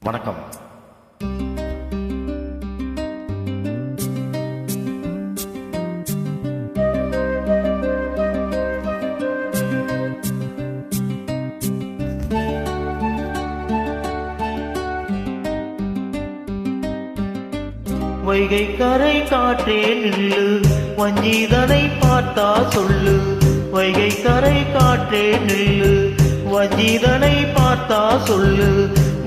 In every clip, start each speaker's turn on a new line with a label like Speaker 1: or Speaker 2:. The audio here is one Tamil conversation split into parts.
Speaker 1: வணக்கம்.
Speaker 2: வைகை கரை காற்றே நில்லு, வஞ்சிதனை பார்த்தா சொல்லு. வைகை கரை காற்றே நில்லு, வஞ்சிதனை பார்த்தா சொல்லு.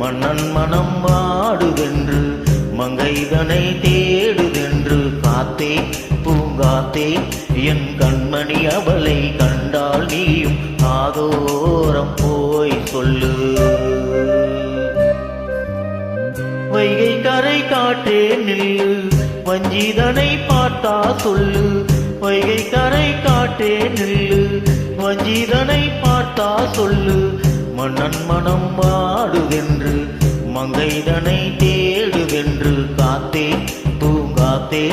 Speaker 2: மன்னன் மனம் வாடுதென்று, மங்கைதனை தேடுதென்று. காத்தே பூங்காத்தே என் கண்மணி, அவளை கண்டால் நீயும் ஆதோரம் போய் சொல்லு. வைகை கரை காற்றே நில்லு, வஞ்சிதனை பார்த்தா சொல்லு. வைகை கரை காற்றே நில்லு, வஞ்சிதனை பார்த்தா சொல்லு. மன்னன் மனம் வாடுதென்று, மங்கைதனை தேடுதென்று. காத்தே பூங்காத்தே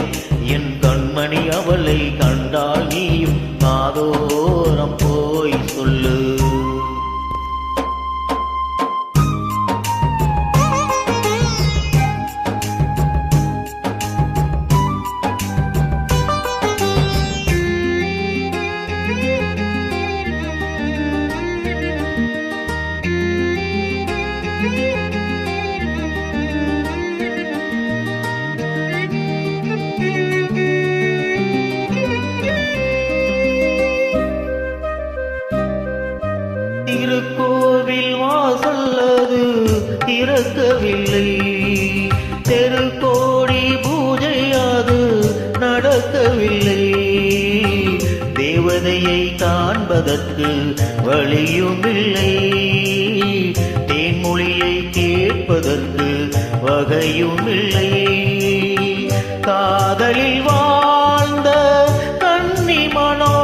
Speaker 2: என் கண்மணி, அவளை கண்டால் நீயும் காதோரம் போய் சொல்லு. திருக்கோவில் வாசல் அது திறக்கவில்லை, தெருக்கோடி பூஜை அது நடக்கவில்லை. தேவதையை காண்பதற்கு வழியுமில்லை, தேன்மொழியை கேட்பதற்கு வகையுமில்லை. காதலில் வாழ்ந்த கன்னிமனோ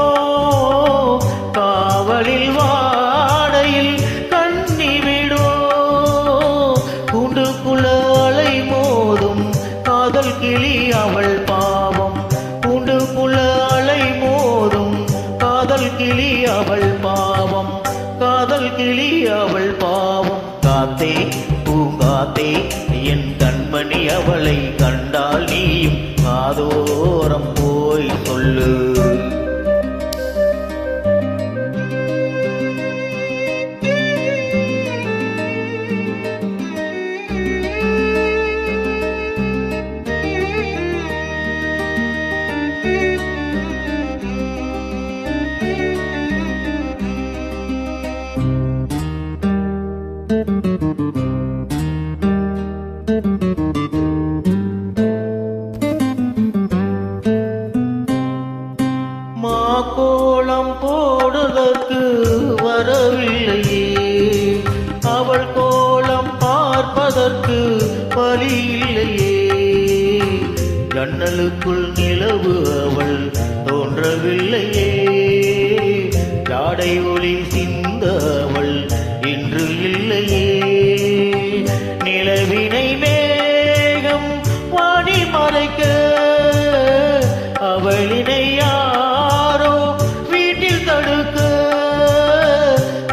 Speaker 2: காவலில் வாடையில் கண்ணி விடோ. கூண்டுக்குள்ள அலை மோதும் காதல் கிளி அவள் பாவம். கூண்டுக்குள்ள அலை மோதும் காதல் கிளி அவள் பாவம். காதல் கிளி அவள் பாவம். காத்தே பூங்காத்தே என் கண்மணி, அவளை கண்டால் நீயும் காதோரம் போய் சொல்லு. கோலம் போடுவதற்கு வரவில்லையே, அவள் கோலம் பார்ப்பதற்கு வழி இல்லையே. ஜன்னலுக்குள் நிலவு அவள் தோன்றவில்லையே, ஜாடை ஒளி சிந்த அவள் இன்று இல்லையே. நிலவினை மேகம் வாடி மறைக்க, அவளினை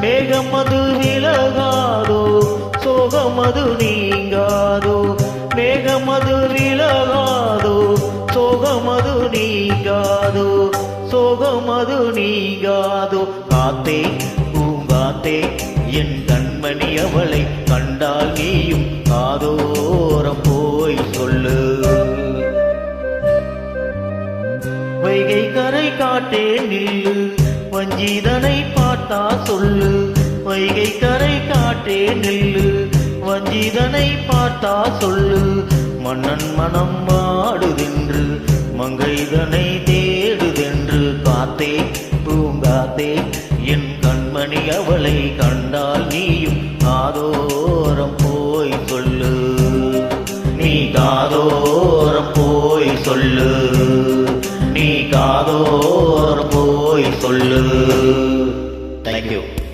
Speaker 2: மேகமது விலகாதோ, சோகமது நீங்காதோ. மேகமது விலகாதோ, சோகமது நீங்காதோ. சோகமது நீங்காதோ. காத்தே பூங்காத்தே என் கண்மணி, அவளை கண்டால் நீயும் காதோரம் போய் சொல்லு. வைகை கரை காற்றே நில்லு, வஞ்சிதனை பார்த்தா சொல்லு. வைகை கரை காற்றே நில்லு, வஞ்சிதனை பார்த்தா சொல்லு. மன்னன் மனம் வாடுதென்று, மங்கைதனை தேடுதென்று. காத்தே பூங்காத்தே என் கண்மணி, அவளை கண்டால் நீயும் காதோரம் போய் சொல்லு. நீ காதோரம் போய் சொல்லு. நீ காதோரம் போய் சொல்லு.
Speaker 1: Thank you.